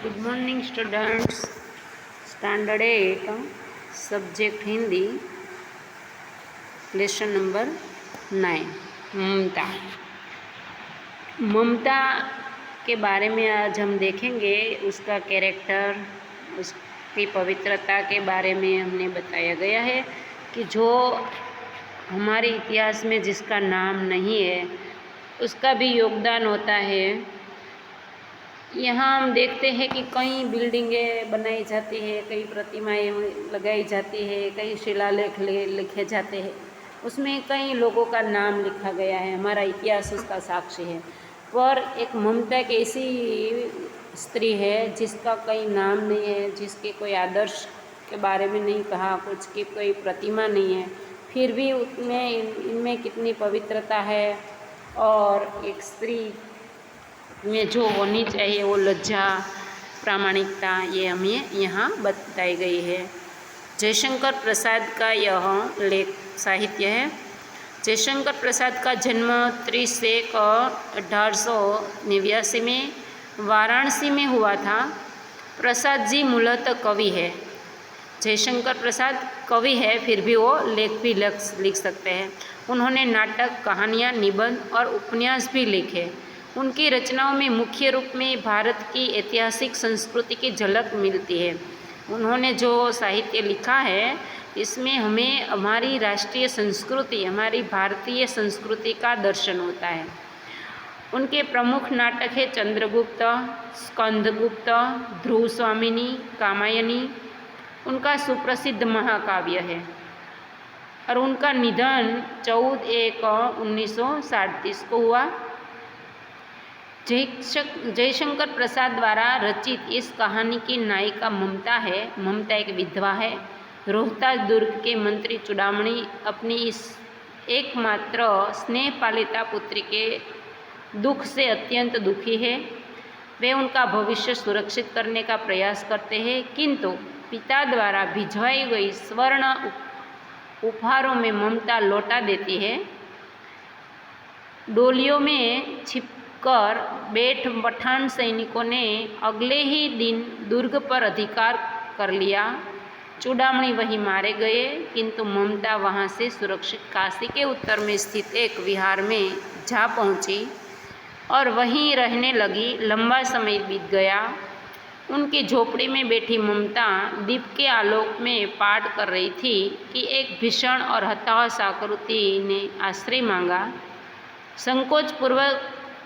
Good morning students. Standard 8 subject Hindi, lesson number 9 ममता। ममता के बारे में आज हम देखेंगे। उसका कैरेक्टर, उसकी पवित्रता के बारे में हमने बताया गया है कि जो हमारे इतिहास में जिसका नाम नहीं है उसका भी योगदान होता है। यहाँ हम देखते हैं कि कई बिल्डिंगें बनाई जाती है, कई प्रतिमाएं लगाई जाती है, कई शिलालेख लिखे जाते हैं, उसमें कई लोगों का नाम लिखा गया है, हमारा इतिहास उसका साक्षी है। पर एक ममता एक ऐसी स्त्री है जिसका कोई नाम नहीं है, जिसके कोई आदर्श के बारे में नहीं कहा, कुछ की कोई प्रतिमा नहीं है, फिर भी उसमें इनमें कितनी पवित्रता है। और एक स्त्री में जो होनी चाहिए वो लज्जा, प्रामाणिकता, ये हमें यहाँ बताई गई है। जयशंकर प्रसाद का यह लेख साहित्य है। जयशंकर प्रसाद का जन्म 30/1/1889 में वाराणसी में हुआ था। प्रसाद जी मूलतः कवि है। जयशंकर प्रसाद कवि है, फिर भी वो लेख भी लिख सकते हैं। उन्होंने नाटक, कहानियाँ, निबंध और उपन्यास भी लिखे। उनकी रचनाओं में मुख्य रूप में भारत की ऐतिहासिक संस्कृति की झलक मिलती है। उन्होंने जो साहित्य लिखा है इसमें हमें हमारी राष्ट्रीय संस्कृति, हमारी भारतीय संस्कृति का दर्शन होता है। उनके प्रमुख नाटक है चंद्रगुप्त, स्कंदगुप्त, ध्रुव स्वामिनी, कामायनी। उनका सुप्रसिद्ध महाकाव्य है। और उनका निधन 14/1/1937 को हुआ। जयशंकर प्रसाद द्वारा रचित इस कहानी की नायिका ममता है। ममता एक विधवा है। रोहतास दुर्ग के मंत्री चूड़ामणि अपनी इस एकमात्र स्नेह पालिता पुत्री के दुख से अत्यंत दुखी है। वे उनका भविष्य सुरक्षित करने का प्रयास करते हैं, किंतु पिता द्वारा भिजवाई गई स्वर्ण उपहारों में ममता लौटा देती है। डोलियों में छिपकर बैठ पठान सैनिकों ने अगले ही दिन दुर्ग पर अधिकार कर लिया। चूड़ामणि वहीं मारे गए, किंतु ममता वहां से सुरक्षित काशी के उत्तर में स्थित एक विहार में जा पहुंची और वहीं रहने लगी। लंबा समय बीत गया। उनकी झोपड़ी में बैठी ममता दीप के आलोक में पाठ कर रही थी कि एक भीषण और हताश आकृति ने आश्रय मांगा। संकोचपूर्वक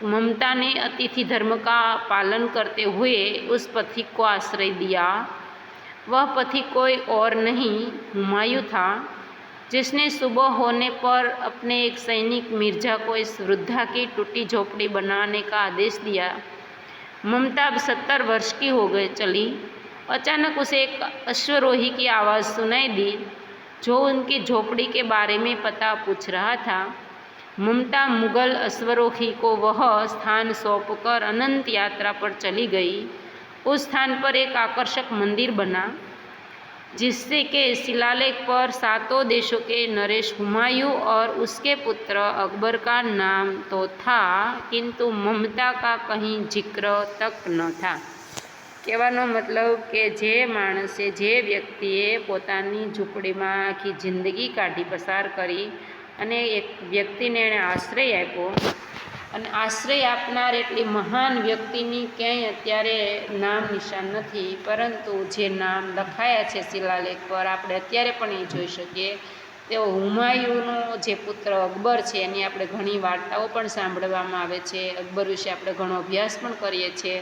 ममता ने अतिथि धर्म का पालन करते हुए उस पथिक को आश्रय दिया। वह पथिक कोई और नहीं, हुमायूं था, जिसने सुबह होने पर अपने एक सैनिक मिर्जा को इस वृद्धा की टूटी झोपड़ी बनाने का आदेश दिया। ममता अब 70 वर्ष की हो गई चली। अचानक उसे एक अश्वरोही की आवाज़ सुनाई दी जो उनकी झोपड़ी के बारे में पता पूछ रहा था। ममता मुगल अश्वरोही को वह स्थान सौंपकर अनंत यात्रा पर चली गई। उस स्थान पर एक आकर्षक मंदिर बना, जिससे के शिलालेख पर 7 देशों के नरेश हुमायूं और उसके पुत्र अकबर का नाम तो था, किंतु ममता का कहीं जिक्र तक न था। कहेવાનો मतलब કે જે માણસે, જે વ્યક્તિએ પોતાની ઝૂંપડીમાં આખી જિંદગી કાઢી પસાર કરી અને એક વ્યક્તિને એણે આશ્રય આપ્યો, અને આશ્રય આપનાર એટલી મહાન વ્યક્તિની ક્યાંય અત્યારે નામ નિશાન નથી, પરંતુ જે નામ લખાયા છે શિલાલેખ પર આપણે અત્યારે પણ એ જોઈ શકીએ। તેઓ હુમાયુનો જે પુત્ર અકબર છે એની આપણે ઘણી વાર્તાઓ પણ સાંભળવામાં આવે છે। અકબર વિશે આપણે ઘણો અભ્યાસ પણ કરીએ છીએ।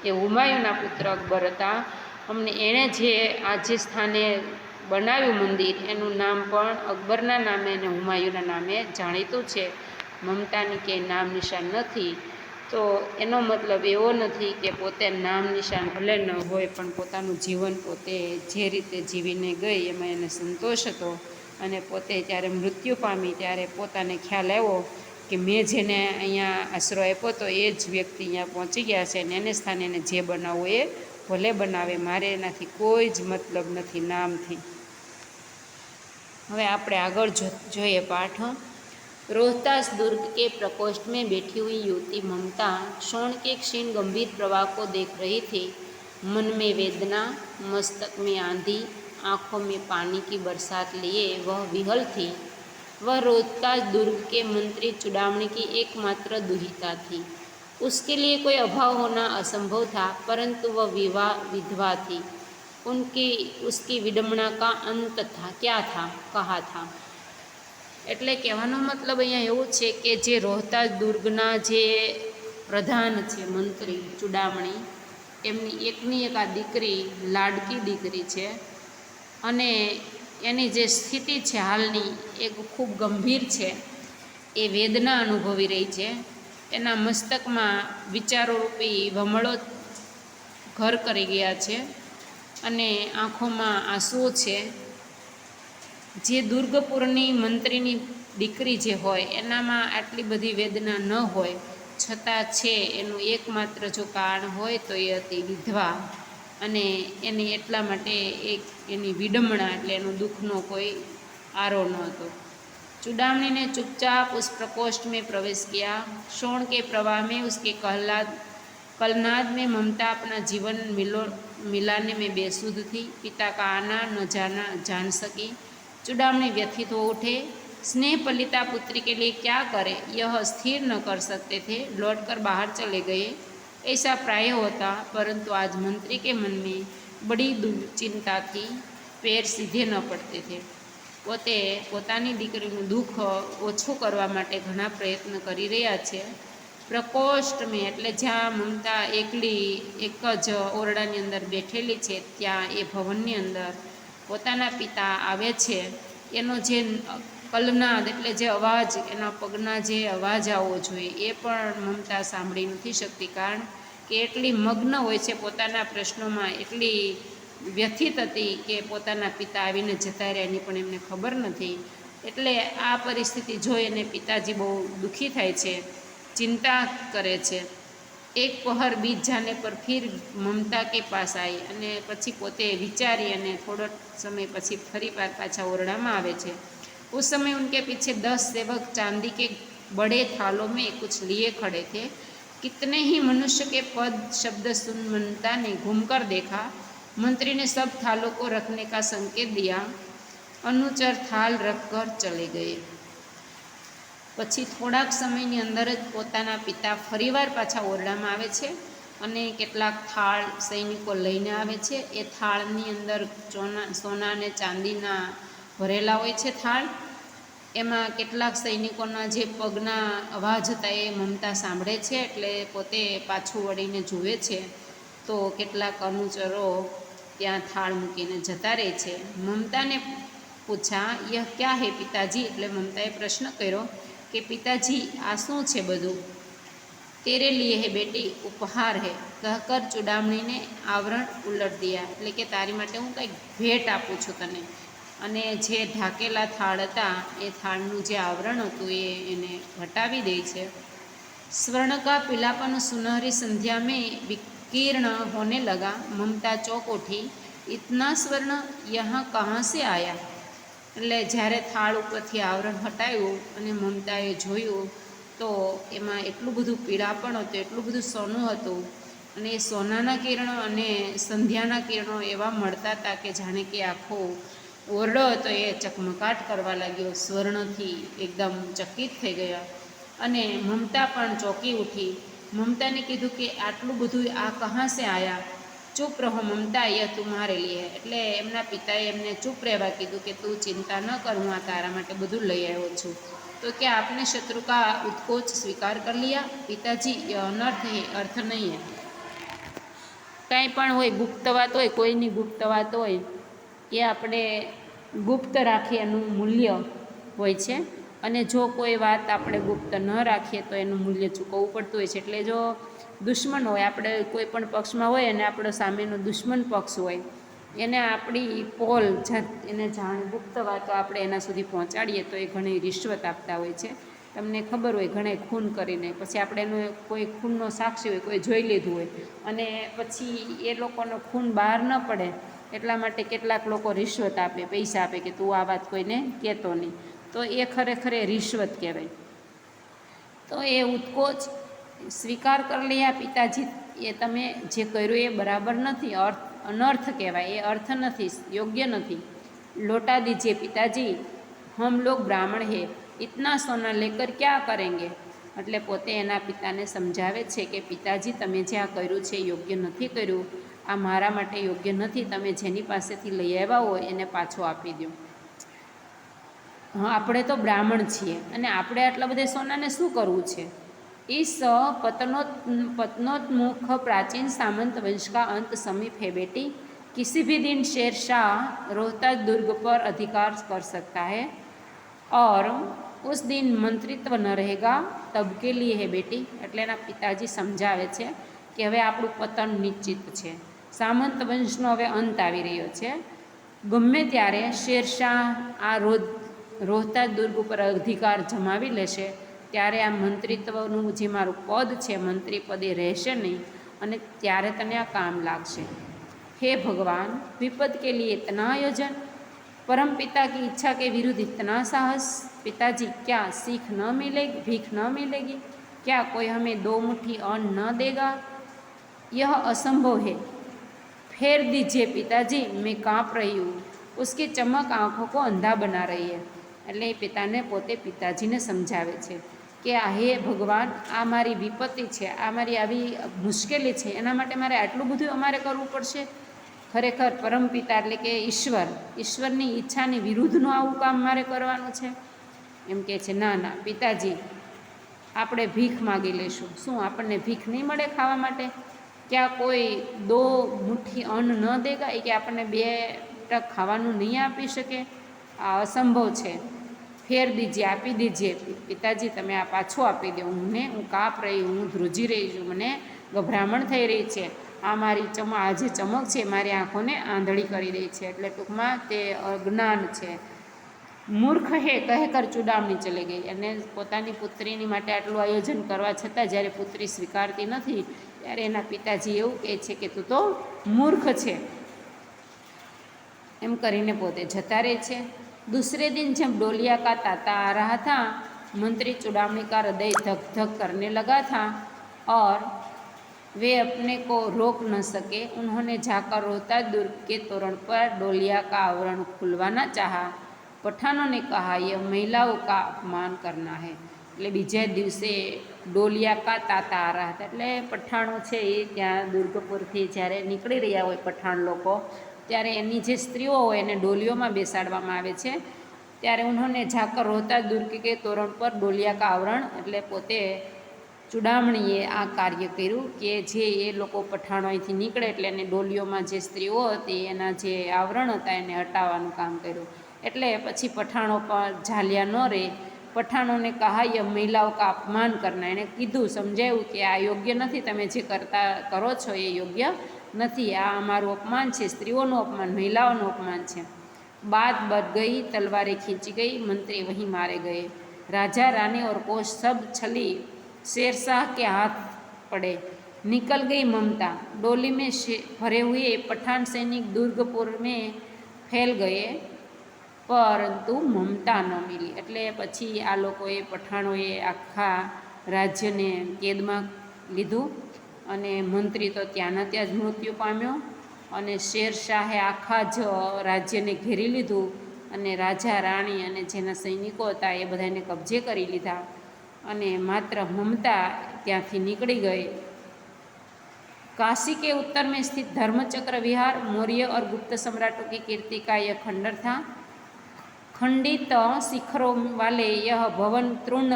એ હુમાયુના પુત્ર અકબર હતા। અમને એણે જે આ જે સ્થાને બનાવ્યું મંદિર એનું નામ પણ અકબરના નામે અને હુમાયુના નામે જાણીતું છે। મમતાની કે નામ નિશાન નથી, તો એનો મતલબ એવો નથી કે પોતે નામ નિશાન ભલે ન હોય પણ પોતાનું જીવન પોતે જે રીતે જીવીને ગઈ એમાં એને સંતોષ હતો। અને પોતે જ્યારે મૃત્યુ પામી ત્યારે પોતાને ખ્યાલ આવ્યો કે મેં જેને અહીંયા આશરો આપ્યો તો એ જ વ્યક્તિ અહીંયા પહોંચી ગયા છે અને એને સ્થાને એને જે બનાવવું એ ભલે બનાવે, મારે એનાથી કોઈ જ મતલબ નથી નામથી। હવે આપણે આગળ જોઈએ પાઠ। रोहतास दुर्ग के प्रकोष्ठ में बैठी हुई युवती ममता शोण के क्षीण गंभीर प्रवाह को देख रही थी। मन में वेदना, मस्तक में आंधी, आँखों में पानी की बरसात लिए वह विहल थी। वह रोहतास दुर्ग के मंत्री चूड़ामणि की एकमात्र दुहिता थी। उसके लिए कोई अभाव होना असंभव था, परंतु वह विधवा थी। उसकी विडंबना का अंत था क्या था कहा था। એટલે કહેવાનો મતલબ અહીંયા એવું છે કે જે રોહતાસ દુર્ગના જે પ્રધાન છે મંત્રી ચૂડામણી, એમની એકની એક આ દીકરી લાડકી દીકરી છે અને એની જે સ્થિતિ છે હાલની એ ખૂબ ગંભીર છે. એ વેદના અનુભવી રહી છે. એના મસ્તકમાં વિચારોરૂપી વમળો ઘર કરી ગયા છે અને આંખોમાં આંસુઓ છે. જે દુર્ગપુરની મંત્રીની દીકરી જે હોય એનામાં આટલી બધી વેદના ન હોય છતાં છે, એનું એકમાત્ર જો કારણ હોય તો એ હતી વિધવા અને એની એટલા માટે એક એની વિડંબણા એટલે એનું દુઃખનો કોઈ આરો ન હતો. चूड़ामणि ने चुपचाप उस प्रकोष्ठ में प्रवेश किया। शोण के प्रवाह में उसके कलनाद में ममता अपना जीवन मिलाने में बेसुध थी। पिता का आना न जाना जान सकी। चूड़ामणि व्यथित हो उठे। स्नेह पलिता पुत्री के लिए क्या करे यह स्थिर न कर सकते थे। लौटकर बाहर चले गए। ऐसा प्राय होता, परंतु आज मंत्री के मन में बड़ी चिंता थी। पैर सीधे न पड़ते थे. પોતે પોતાની દીકરીનું દુઃખ ઓછું કરવા માટે ઘણા પ્રયત્ન કરી રહ્યા છે. પ્રકોષ્ઠ મેં એટલે જ્યાં મમતા એકલી એક જ ઓરડાની અંદર બેઠેલી છે ત્યાં એ ભવનની અંદર પોતાના પિતા આવે છે. એનો જે કલનાદ એટલે જે અવાજ, એના પગના જે અવાજ આવવો જોઈએ એ પણ મમતા સાંભળી નથી શકતી, કારણ કે એટલી મગ્ન હોય છે પોતાના પ્રશ્નોમાં, એટલી વ્યથિત હતી કે પોતાના પિતા આવીને જતા રહ્યા એની પણ એમને ખબર નથી. એટલે આ પરિસ્થિતિ જોઈ અને પિતાજી બહુ દુઃખી થાય છે, ચિંતા કરે છે. એક પહર બીત જાને પર ફિર મમતા કે પાસ આવી અને પછી પોતે વિચારી અને થોડો સમય પછી ફરી પાછા ઓરડામાં આવે છે. उस समय उनके पीछे 10 सेवक चांदी के बड़े थालों में कुछ लिए खड़े थे. कितने ही मनुष्य के पद शब्द सुन ममता ने घूमकर देखा. मंत्री ने सब थालों को रखने का संकेत दिया. अनुचर थाल रखकर चले गए. પછી થોડાક સમયની અંદર જ પોતાના પિતા ફરીવાર પાછા ઓરડામાં આવે છે અને કેટલાક થાળ સૈનિકો લઈને આવે છે. એ થાળની અંદર સોના અને ચાંદીના ભરેલા હોય છે થાળ. એમાં કેટલાક સૈનિકોના જે પગના અવાજ હતા એ મમતા સાંભળે છે, એટલે પોતે પાછું વળીને જુએ છે તો કેટલાક અનુચરો ત્યાં થાળ મૂકીને જતા રહે છે. મમતાને પૂછા યહ ક્યા હે પિતાજી, એટલે મમતાએ પ્રશ્ન કર્યો કે પિતાજી આ શું છે બધું. તેરે લીએ હે બેટી ઉપહાર હે કહકર ચૂડામણીને આવરણ ઉલટ દિયા, એટલે કે તારી માટે હું કંઈક ભેટ આપું છું તને. અને જે ઢાંકેલા થાળ હતા એ થાળનું જે આવરણ હતું એ એને હટાવી દે છે. स्वर्ण का पीलापन सुनहरी संध्या में विकीर्ण होने लगा. ममता चौंक उठी. इतना स्वर्ण यहाँ कहाँ से आया. એટલે જ્યારે થાળ ઉપરથી આવરણ હટાવ્યું અને મમતાએ જોયું તો એમાં એટલું બધું પીળાપણ હતું, એટલું બધું સોનું હતું અને એ સોનાના કિરણો અને સંધ્યાના કિરણો એવા મળતા હતા કે જાણે કે આખો ઓરડો હતો એ ચકમકાટ કરવા લાગ્યો. સ્વર્ણથી એકદમ ચકિત થઈ ગયા અને મમતા પણ ચોંકી ઉઠી. મમતાને કીધું કે આટલું બધું આ કહાં સે આયા. ચૂપ રહો મમતા, એ તુમ્હારે લીએ. એટલે એમના પિતાએ એમને ચૂપ રહેવા કીધું કે તું ચિંતા ન કર, હું આ તારા માટે બધું લઈ આવ્યો છું. તો કે આપને શત્રુ કા ઉત્કોચ સ્વીકાર કરી लिया પિતાજી, એ અનર્થ હે, અર્થ નહીં હે. કાંઈ પણ હોય, ગુપ્ત વાત હોય, કોઈની ગુપ્ત વાત હોય એ આપણે ગુપ્ત રાખીએ એનું મૂલ્ય હોય છે, અને જો કોઈ વાત આપણે ગુપ્ત ન રાખીએ તો એનું મૂલ્ય ચૂકવવું પડતું હોય છે. એટલે જો દુશ્મન હોય, આપણે કોઈ પણ પક્ષમાં હોય અને આપણો સામેનો દુશ્મન પક્ષ હોય એને આપણી પોલ એને ગુપ્ત વાતો આપણે એના સુધી પહોંચાડીએ તો એ ઘણી રિશ્વત આપતા હોય છે. તમને ખબર હોય ઘણે ખૂન કરીને પછી આપણે એનો કોઈ ખૂનનો સાક્ષી હોય, કોઈ જોઈ લીધું હોય અને પછી એ લોકોનો ખૂન બહાર ન પડે એટલા માટે કેટલાક લોકો રિશ્વત આપે, પૈસા આપે કે તું આ વાત કોઈને કહેતો નહીં. તો એ ખરેખર રિશ્વત કહેવાય. તો એ ઉત્કોચ સ્વીકાર કરી લ્યા પિતાજી, એ તમે જે કર્યું એ બરાબર નથી, अनर्थ कहवाय, ये अर्थ नहीं, योग्य नहीं। लौटा दीजिए पिताजी, हम लोग ब्राह्मण है, इतना सोना लेकर क्या करेंगे। એટલે પોતે એના પિતાને સમજાવે છે કે પિતાજી તમે જે આ કર્યું છે યોગ્ય નથી કર્યું, આ મારા માટે યોગ્ય નથી, તમે જેની પાસેથી લઈ આવ્યા હોય એને પાછો આપી દો। હા, આપણે તો બ્રાહ્મણ છીએ અને આપણે આટલા બધા સોનાને શું કરવું છે। इस पतनोन्मुख प्राचीन सामंत वंश का अंत समीप है बेटी। किसी भी दिन शेरशाह रोहतास दुर्ग पर अधिकार कर सकता है और उस दिन मंत्रित्व न रहेगा, तब के लिए है बेटी। એટલે એના પિતાજી સમજાવે છે કે હવે આપણું પતન નિશ્ચિત છે, સામંત વંશનો હવે અંત આવી રહ્યો છે। ગમે ત્યારે શેરશાહ આ રોહતાસ દુર્ગ ઉપર અધિકાર જમાવી લેશે ત્યારે આ મંત્રીત્વનું જે મારું પદ છે, મંત્રી પદ એ રહેશે નહીં અને ત્યારે તને આ કામ લાગશે। हे भगवान, विपद के लिए इतना आयोजन, परम पिता की इच्छा के विरुद्ध इतना साहस। पिताजी, क्या सीख न मिलेगी, भीख न मिलेगी, क्या कोई हमें 2 मुट्ठी अन्न न देगा। यह असंभव है, फेर दीजिए पिताजी, मैं काँप रही हूँ। उसकी चमक आँखों को अंधा बना रही है। એટલે એ પિતાને પોતે પિતાજીને સમજાવે છે કે આ હે ભગવાન, આ મારી વિપત્તિ છે, આ મારી આવી મુશ્કેલી છે, એના માટે મારે આટલું બધું અમારે કરવું પડશે। ખરેખર પરમપિતા એટલે કે ઈશ્વરની ઈચ્છાની વિરુદ્ધનું આવું કામ મારે કરવાનું છે। એમ કહે છે, ના ના પિતાજી, આપણે ભીખ માગી લઈશું। શું આપણને ભીખ નહીં મળે ખાવા માટે? ક્યાં કોઈ 2 મુઠ્ઠી અન્ન ન દેગા, એ કે આપણને 2 ટક ખાવાનું નહીં આપી શકે? આ અસંભવ છે। ફેર દીજીએ, આપી દીજીએ પિતાજી, તમે આ પાછો આપી દો। હું કાપ રહી, હું ધ્રુજી રહી છું, મને ગભરામણ થઈ રહી છે। આ મારી આ જે ચમક છે મારી આંખોને આંધળી કરી દે છે। એટલે ટૂંકમાં તે અજ્ઞાન છે। મૂર્ખ હે કહેકર ચૂડામણી ચલી ગઈ। અને પોતાની પુત્રીની માટે આટલું આયોજન કરવા છતાં જ્યારે પુત્રી સ્વીકારતી નથી ત્યારે એના પિતાજી એવું કહે છે કે તું તો મૂર્ખ છે, એમ કરીને પોતે જતા રહે છે। दूसरे दिन जब डोलिया का ताता आ रहा था, मंत्री चुड़ामणी का हृदय धक धक करने लगा था और वे अपने को रोक न सके। उन्होंने जाकर रोहतास दुर्ग के तोरण पर डोलिया का आवरण खुलवाना चाहा। पठानों ने कहा, यह महिलाओं का अपमान करना है। એટલે બીજા દિવસે ડોલિયા કા તાતા આ રહ્યા હતા, એટલે પઠાણો છે એ ત્યાં દુર્ગપુરથી જ્યારે નીકળી રહ્યા હોય પઠાણ લોકો, ત્યારે એની જે સ્ત્રીઓ હોય એને ડોલીઓમાં બેસાડવામાં આવે છે। ત્યારે ઉન્હોંને જાકર રોહતાસ દુર્ગ કે તોરણ પર ડોલિયા કા આવરણ, એટલે પોતે ચૂડામણીએ આ કાર્ય કર્યું કે જે એ લોકો પઠાણો અહીંથી નીકળે એટલે એને ડોલીઓમાં જે સ્ત્રીઓ હતી એના જે આવરણ હતા એને હટાવવાનું કામ કર્યું। એટલે પછી પઠાણો પર ઝાલ્યા ન રહે। પઠાણોને કહા, યહ મહિલાઓ કા અપમાન કરના, એણે કીધું, સમજાવ્યું કે આ યોગ્ય નથી, તમે જે કરો છો એ યોગ્ય નથી, આ અમારું અપમાન છે, સ્ત્રીઓનું અપમાન, મહિલાઓનું અપમાન છે। बात बढ़ गई, तलवारें खींची गई, मंत्री वहीं मारे गए। राजा रानी और कोष सब छली शेरशाह के हाथ पड़े। निकल गई ममता। डोली में भरे हुए पठान सैनिक दुर्गपुर में फैल गए, પરંતુ મમતા ન મિલી। એટલે પછી આ લોકોએ પઠાણોએ આખા રાજ્યને કેદમાં લીધું અને મંત્રી તો ત્યાંના ત્યાં જ મૃત્યુ પામ્યો અને શેરશાહે આખા જ રાજ્યને ઘેરી લીધું અને રાજા રાણી અને જેના સૈનિકો હતા એ બધાને કબજે કરી લીધા અને માત્ર મમતા ત્યાંથી નીકળી ગઈ। काशी के उत्तर में स्थित धर्मचक्र विहार मौर्य और गुप्त सम्राटों की कीर्ति का यह खंडर था। खंडित शिखरों वाले यह भवन तृण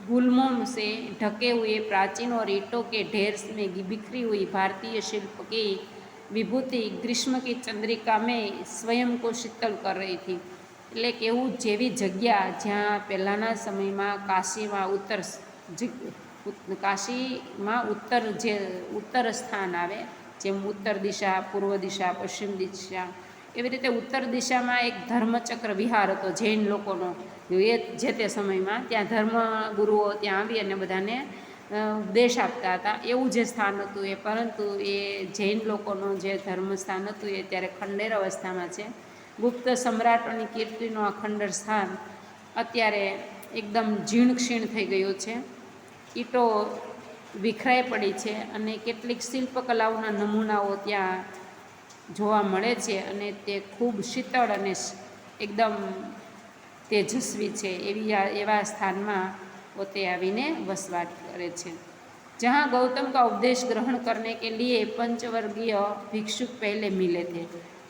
गुल्मों से ढके हुए प्राचीन और ईंटों के ढेर में बिखरी हुई भारतीय शिल्प की विभूति ग्रीष्म की चंद्रिका में स्वयं को शीतल कर रही थी। એટલે કે એવું જેવી જગ્યા જ્યાં પહેલાંના સમયમાં કાશીમાં ઉત્તર સ્થાન આવે, જેમ ઉત્તર દિશા, પૂર્વ દિશા, પશ્ચિમ દિશા, એવી રીતે ઉત્તર દિશામાં એક ધર્મચક્ર વિહાર હતો જૈન લોકોનો જે તે સમયમાં। ત્યાં ધર્મગુરુઓ ત્યાં આવી અને બધાને ઉપદેશ આપતા હતા, એવું જે સ્થાન હતું એ, પરંતુ એ જૈન લોકોનું જે ધર્મસ્થાન હતું એ ત્યારે ખંડેર અવસ્થામાં છે। ગુપ્ત સમ્રાટોની કીર્તિનું આ ખંડર સ્થાન અત્યારે એકદમ જીર્ણ ક્ષીણ થઈ ગયું છે। ઈંટો વિખરાઈ પડી છે અને કેટલીક શિલ્પકલાઓના નમૂનાઓ ત્યાં જોવા મળે છે અને તે ખૂબ શીતળ અને એકદમ તેજસ્વી છે એવા સ્થાનમાં પોતે આવીને વસવાટ કરે છે। जहाँ गौतम का उपदेश ग्रहण करने के लिए पंचवर्गीय भिक्षुक पहले मिले थे,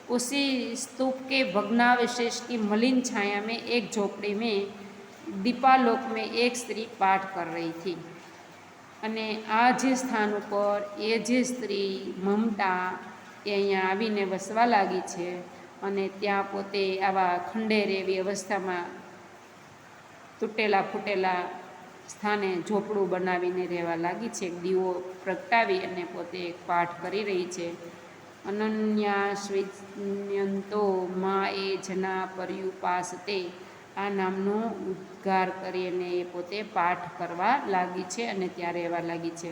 उसी स्तूप के भग्नावशेष की मलिन छाया में एक झोपड़ी में दीपालोक में एक स्त्री पाठ कर रही थी। અને આ જે સ્થાન ઉપર એ જે સ્ત્રી મમતા એ અહીંયા આવીને વસવા લાગી છે અને ત્યાં પોતે આવા ખંડેર એવી અવસ્થામાં તૂટેલા ફૂટેલા સ્થાને ઝોપડું બનાવીને રહેવા લાગી છે। દીવો પ્રગટાવી અને પોતે પાઠ કરી રહી છે। અનન્યા શ્રીયંતો મા એ જના પર્યુપાસતે આ નામનો ઉદ્ગાર કરીને એ પોતે પાઠ કરવા લાગી છે અને ત્યાં રહેવા લાગી છે।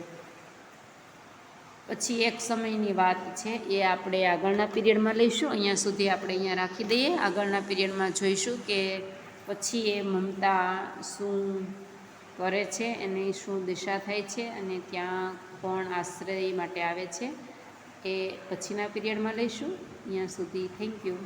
પછી એક સમયની વાત છે એ આપણે આગળના પીરિયડમાં લઈશું। અહીંયા સુધી આપણે અહીંયા રાખી દઈએ। આગળના પીરિયડમાં જોઈશું કે પછી એ મમતા શું કરે છે, એની શું દિશા થાય છે અને ત્યાં કોણ આશ્રય માટે આવે છે એ પછીના પીરિયડમાં લઈશું। અહીંયા સુધી થેન્ક યુ।